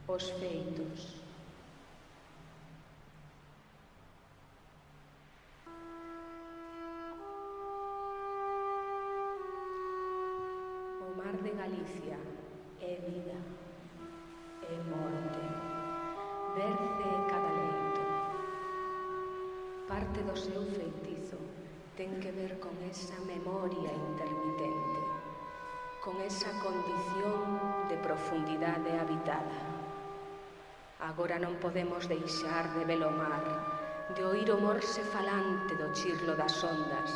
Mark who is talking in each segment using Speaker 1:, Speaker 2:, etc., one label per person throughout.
Speaker 1: Os feitos. O mar de Galicia é vida, é morte, verce cada leito. Parte do seu feitizo ten que ver con esa memoria intermitente, con esa condición de profundidade habitada. Agora non podemos deixar de ver o mar, de oír o morse falante do chirlo das ondas,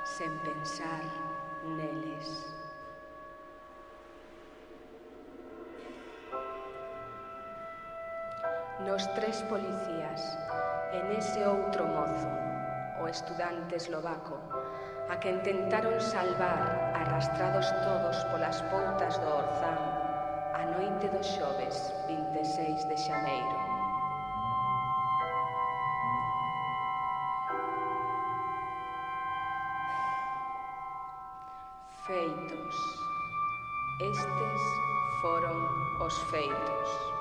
Speaker 1: sen pensar neles. Nos tres policías, e nese outro mozo, o estudante eslovaco, a que intentaron salvar, arrastrados todos polas poutas do Orzán, a noite do xoves 26 de xaneiro. Feitos. Estes foron os feitos.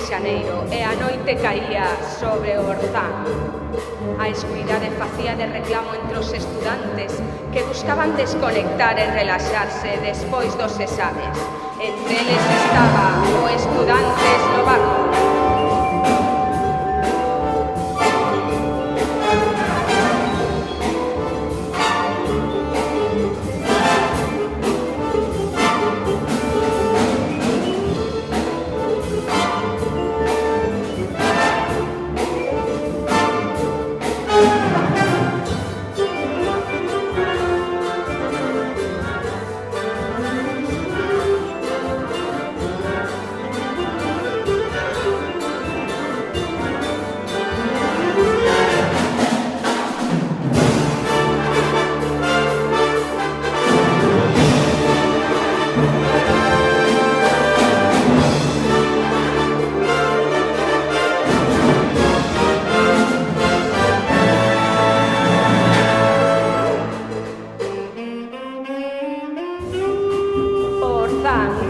Speaker 1: xaneiro e a noite caía sobre o Orzán. A escuridade facía de reclamo entre os estudantes que buscaban desconectar e relaxarse despois dos exames. Entre eles estaba o estudante eslovaco.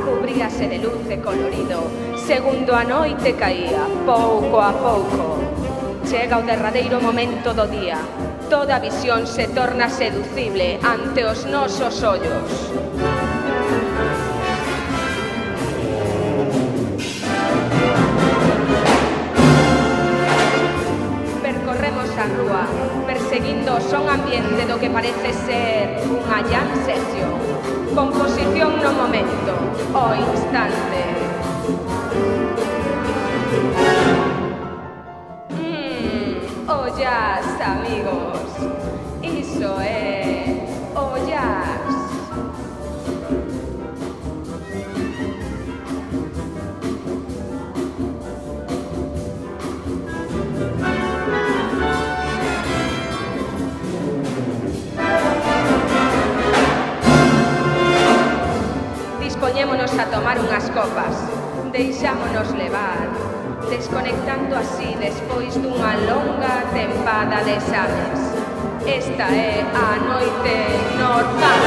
Speaker 1: Cubríase de luz e colorido, segundo a noite caía, pouco a pouco. Chega o derradeiro momento do día, toda a visión se torna seducible ante os nosos ollos. Percorremos a rúa, perseguindo o son ambiente do que parece ser unha jam session. Composición no momento, o instante. O jazz, amigos. Iso é o jazz. Dispoñémonos a tomar unhas copas, deixámonos levar, desconectando así despois dunha longa tempada de exames. Esta é a noite no Orzán.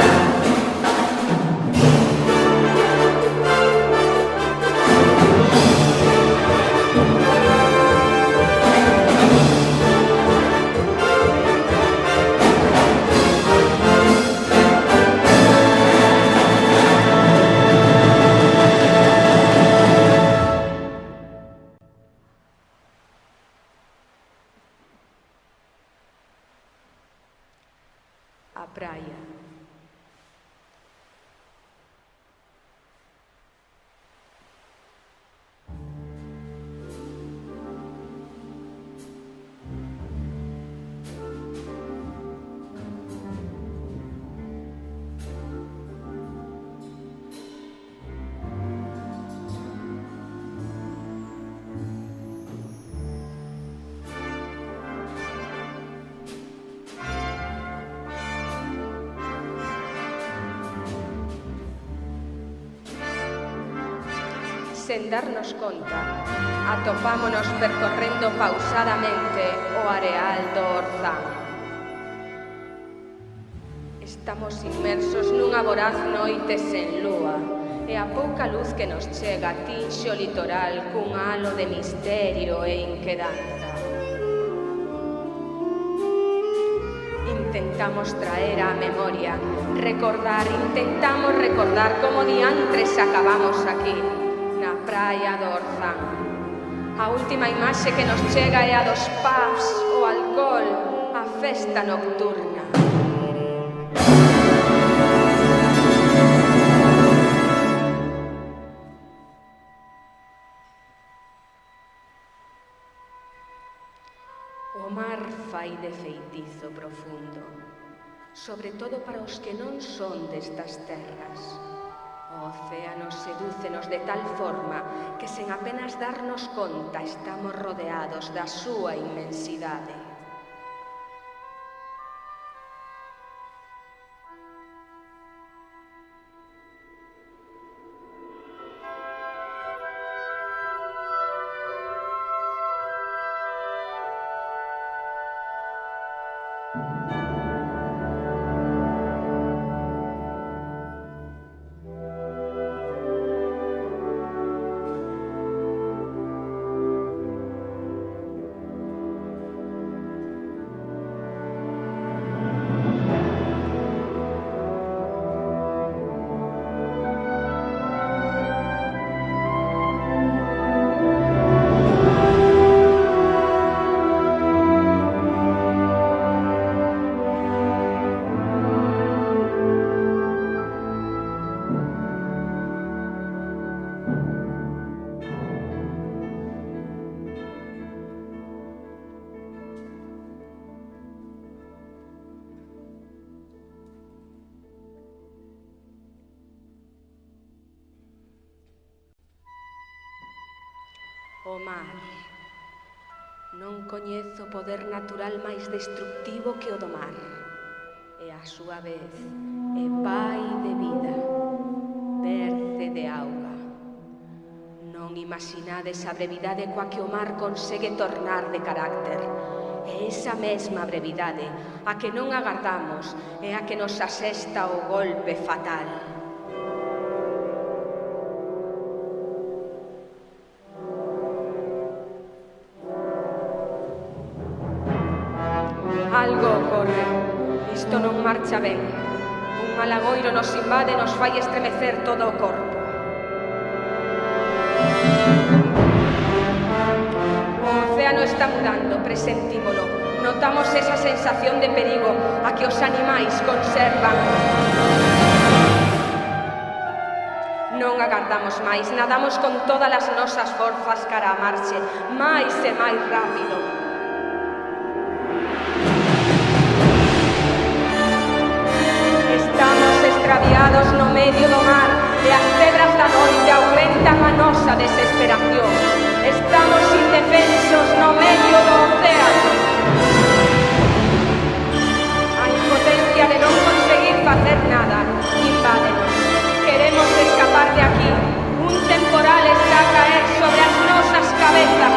Speaker 1: A praia. Sen darnos conta, atopámonos percorrendo pausadamente o areal do Orzán. Estamos inmersos nunha voraz noite sen lúa e a pouca luz que nos chega tinxe o litoral cun halo de misterio e inquedanza. Intentamos traer á memoria, intentamos recordar como diantres acabamos aquí, na praia do Orzán. A última imaxe que nos chega é a dos pubs, o alcohol, a festa nocturna. O mar fai de feitizo profundo, sobre todo para os que non son destas terras. O océano sedúcenos de tal forma que sen apenas darnos conta estamos rodeados da súa inmensidade. O mar. Non coñezo poder natural máis destructivo que o do mar. E a súa vez é pai de vida, berce de auga. Non imaginades a brevidade coa que o mar consegue tornar de carácter. É esa mesma brevidade a que non agardamos e a que nos asesta o golpe fatal. Algo ocorre. Isto non marcha ben. Un malagoiro nos invade e nos fai estremecer todo o corpo. O océano está mudando, presentímolo. Notamos esa sensación de perigo a que os animais conservan. Non agardamos máis, nadamos con todas as nosas forzas cara a marche, máis e máis rápido. Estamos extraviados no medio do mar e as pedras da noite aumentan a nosa desesperación. Estamos indefensos no medio do océano. A impotencia de non conseguir facer nada invádenos. Queremos escapar de aquí. Un temporal está a caer sobre as nosas cabezas.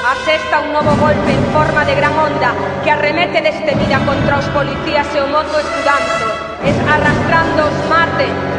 Speaker 1: Asesta un novo golpe en forma de gran onda que arremete destemida contra os policías e o mozo estudante, arrastrando os mar dentro.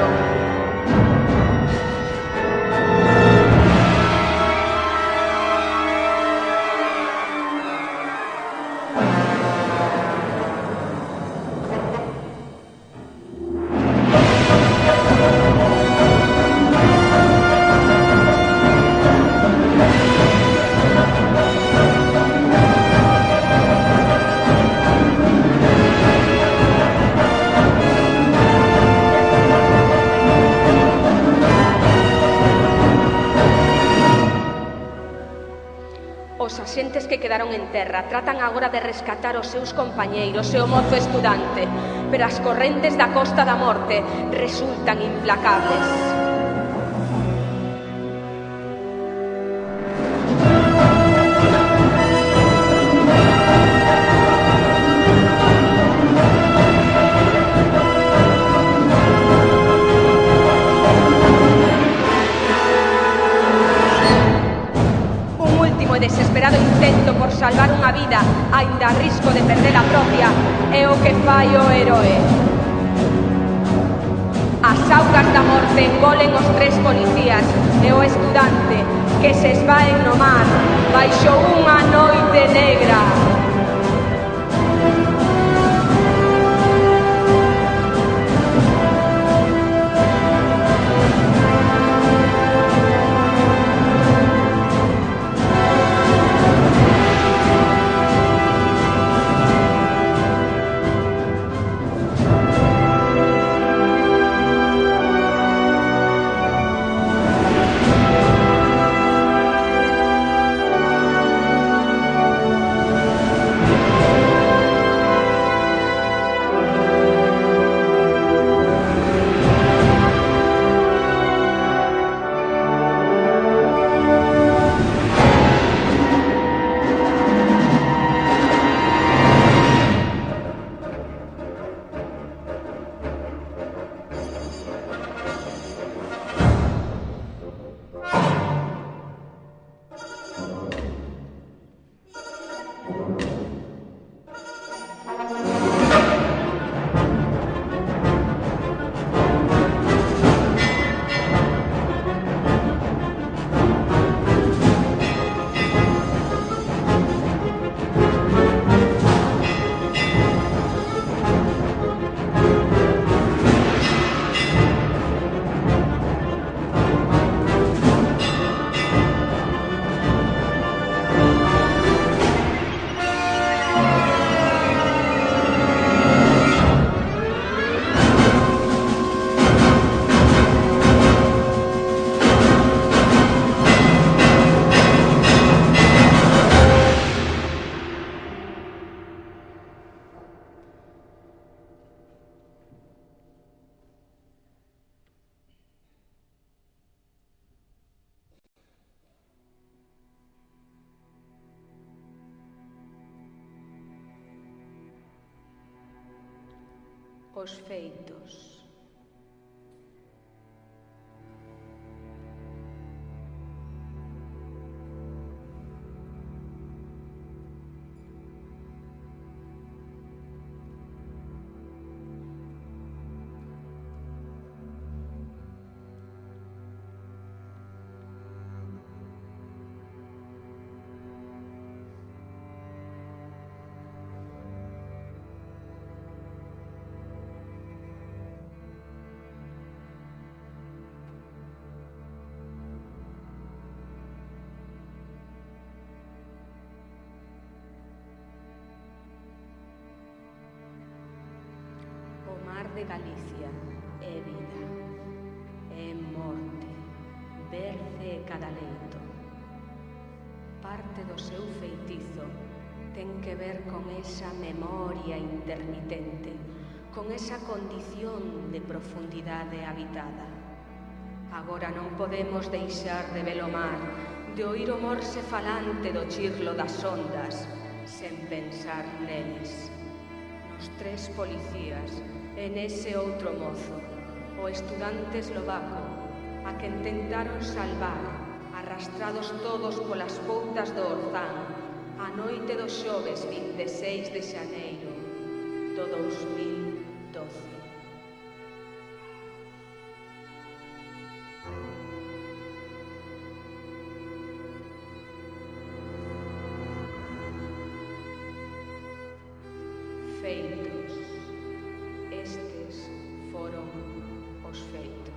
Speaker 1: Os axentes que quedaron en terra tratan agora de rescatar os seus compañeiros e o mozo estudante, pero as correntes da Costa da Morte resultan implacables. Desesperado intento por salvar unha vida, aínda a risco de perder a propia, é o que fai o heroe. As augas da morte engolen os 3 policías e o estudante que se esvaen no mar baixo unha noite negra. Os feitos. De Galicia é vida, é morte, berce cada leito. Parte do seu feitizo ten que ver con esa memoria intermitente, con esa condición de profundidade habitada. Agora non podemos deixar de ver o mar, de oír o morse falante do chirlo das ondas, sen pensar neles. Nos 3 policías, en ese outro mozo, o estudante eslovaco, a quen tentaron salvar, arrastrados todos polas poutas do Orzán, a noite do xoves 26 de xaneiro do 2012. Feitos. Estes foron os feitos.